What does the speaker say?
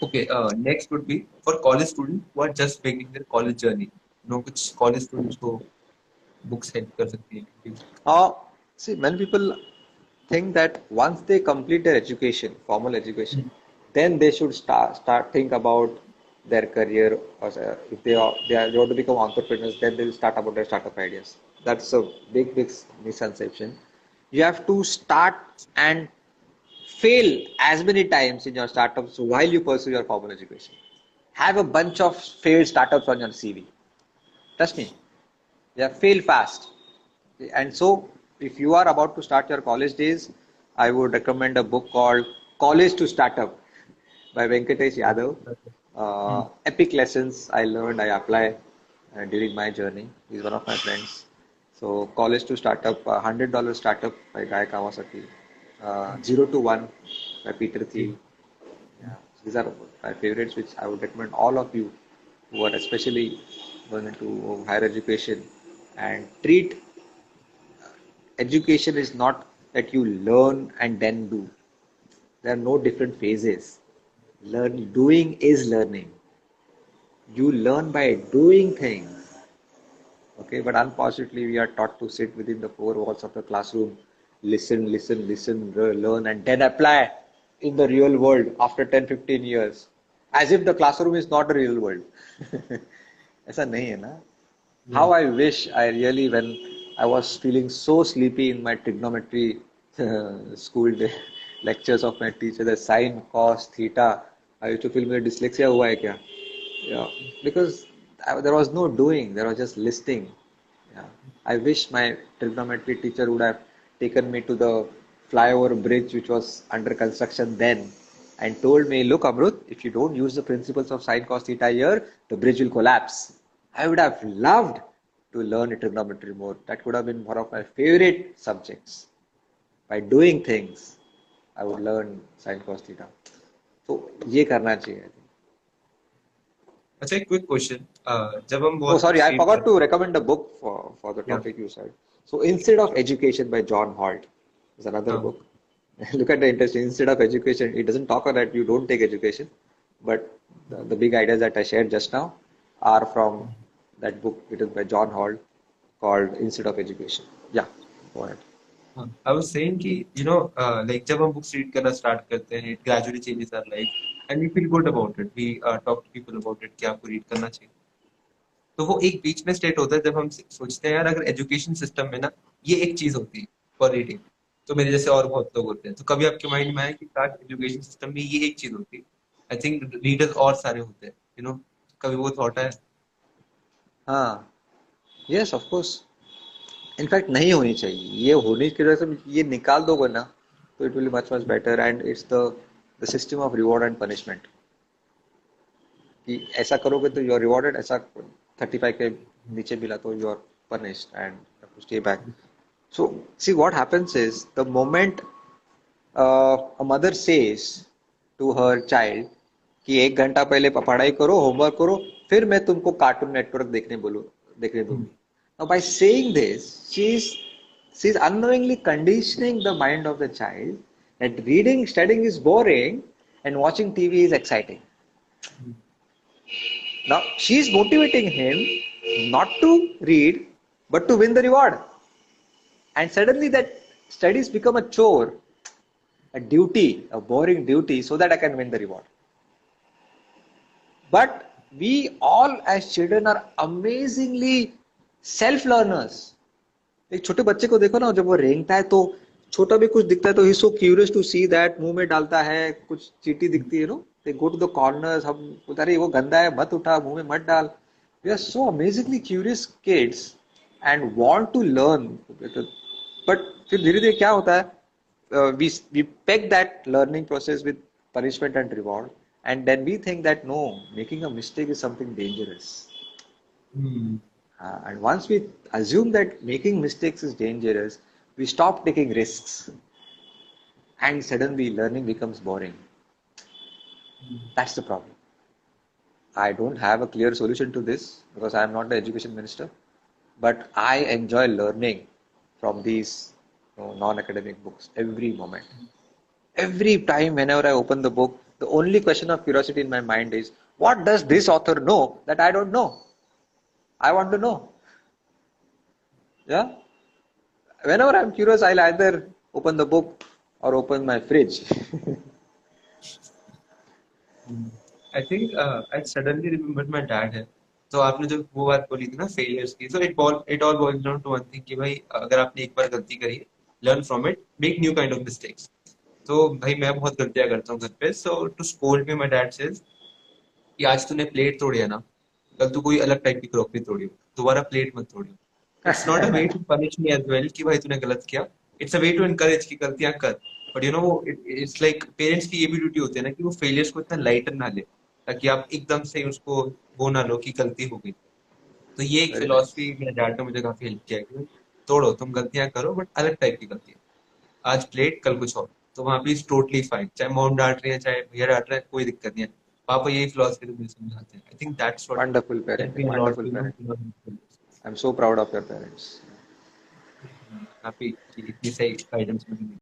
Okay, next would be for college students who are just beginning their college journey. कुछ college students को books help कर सकती हैं. Uh, See, many people think that once they complete their education, formal education, then they should start think about their career. Or if they want to become entrepreneurs, then they'll start about their startup ideas. That's a big misconception. You have to start and fail as many times in your startups while you pursue your formal education. Have a bunch of failed startups on your CV. Trust me, yeah, fail fast. And so, if you are about to start your college days, I would recommend a book called College to Startup by Venkatesh Yadav. Hmm. Epic lessons I learned, I apply during my journey. He's one of my friends. So, College to Startup, $100 Startup by Guy Kawasaki, Zero to One by Peter Okay. Thiel. Yeah, these are my favorites, which I would recommend all of you who are especially going into higher education and treat education is not that you learn and then do. There are no different phases. Doing is learning. You learn by doing things. Okay, but unfortunately, we are taught to sit within the four walls of the classroom, listen, learn, and then apply in the real world after 10, 15 years. As if the classroom is not the real world. ऐसा नहीं है ना. How Yeah. I wish I really, when I was feeling so sleepy in my trigonometry school day, lectures of my teacher, the sine, cos, theta, I used to feel मेरा dyslexia हुआ है क्या? Yeah, because there was no doing, there was just listening. Yeah, I wish my trigonometry teacher would have taken me to the flyover bridge which was under construction then and told me, look, Amrut, if you don't use the principles of sine cos theta here, the bridge will collapse. I would have loved to learn trigonometry more. That would have been one of my favorite subjects. By doing things, I would learn sine cos theta. तो ये करना चाहिए. अच्छा एक quick question जब हम Oh, बहुत sorry, books I read forgot करते to recommend a book for the हैं. topic you said. So, Instead of Education by John Holt is another हाँ. book. Look at the interesting. Instead of education, it doesn't talk about that you don't take education, but the big ideas that I shared just now are from that book written by John Holt called Instead of Education. Yeah, go ahead. हाँ. I was saying कि like जब हम books read करना start करते हैं it gradually changes our life and we feel good about it. We talk to people about it कि आपको read करना चाहिए. तो वो एक बीच में स्टेट होता है जब हम सोचते हैं यार अगर एजुकेशन सिस्टम में ना ये एक चीज होती है फॉर रीडिंग तो मेरे जैसे और बहुत लोग होते हैं तो कभी आपके माइंड में आया कि काश एजुकेशन सिस्टम में ये एक चीज होती आई थिंक रीडर्स और सारे होते हैं कभी वो थॉट है. हाँ, yes, of course. इनफैक्ट नहीं होनी चाहिए. ये होने की वजह से ये निकाल दोगे ना तो it will much better and it's the system of reward and punishment. कि ऐसा करोगे तो यू आर रिवॉर्डेड, ऐसा 35 के नीचे मिला तो you are punished and stay back. So see what happens is the moment a mother says to her child कि 1 घंटा पहले पढ़ाई करो, होमवर्क करो, फिर मैं तुमको कार्टून नेटवर्क देखने दूंगी. Now by saying this, she's unknowingly conditioning the mind of the child that studying is boring and watching TV is exciting. Now she's motivating him not to read but to win the reward. And suddenly that studies become a chore, a duty, a boring duty so that I can win the reward. But we all as children are amazingly self learners. एक छोटे बच्चे को देखो ना जब वो रेंगता है तो छोटा भी कुछ दिखता है तो he so curious to see that मुंह में डालता है कुछ चींटी दिखती है no they go to the corners हम बोलते अरे वो गंदा है मत उठा मुंह में मत डाल. We are so amazingly curious kids and want to learn. But फिर धीरे धीरे क्या होता है we peg that learning process with punishment and reward and then we think that no, making a mistake is something dangerous. And once we assume that making mistakes is dangerous, we stop taking risks and suddenly learning becomes boring. That's the problem. I don't have a clear solution to this because I am not the education minister, but I enjoy learning from these non-academic books every moment. Every time, whenever I open the book, The only question of curiosity in my mind is, what does this author know that I don't know? I want to know. Yeah. Whenever I'm curious, I'll either open the book or open my fridge. I think I suddenly remember my dad है. तो आपने जब वो बात बोली थी ना failures की, so it all boils down to one thing कि भाई अगर आपने एक बार गलती करी है, learn from it, make new kind of mistakes. तो भाई मैं बहुत गलतियां करता हूँ घर पे, so to scold me my dad says कि आज तूने प्लेट तोड़ी है ना, कल तू कोई अलग टाइप की क्रॉकरी तोड़ी हो, दोबारा प्लेट मत तोड़ियो. It's not a way to punish me as well कि भाई तूने गलत किया. It's a way to encourage कि गलतियां कर. बट यू नो वो इट्स लाइक पेरेंट्स की ये भी ड्यूटी होती है ना कि वो फेलियर्स को इतना लाइटर ना ले, ताकि आप एकदम से उसको वो ना लो कि गलती हो गई. तो ये एक Very फिलोसफी nice. मेरे डैड ने मुझे काफी हेल्प किया कि भाई तोड़ो, तुम गलतियां करो बट अलग टाइप की गलतियां. आज प्लेट कल कुछ और, तो वहां पे टोटली फाइन. चाहे मॉम डांट रही है चाहे भैया डांट रहे हैं, कोई दिक्कत नहीं है. पापा यही फिलोसफी मुझे समझाते हैं. I think that's what Wonderful help parenting. Me a lot Wonderful to know. parenting. I'm so proud of your parents. Happy कि इतनी सही गाइडेंस मिली.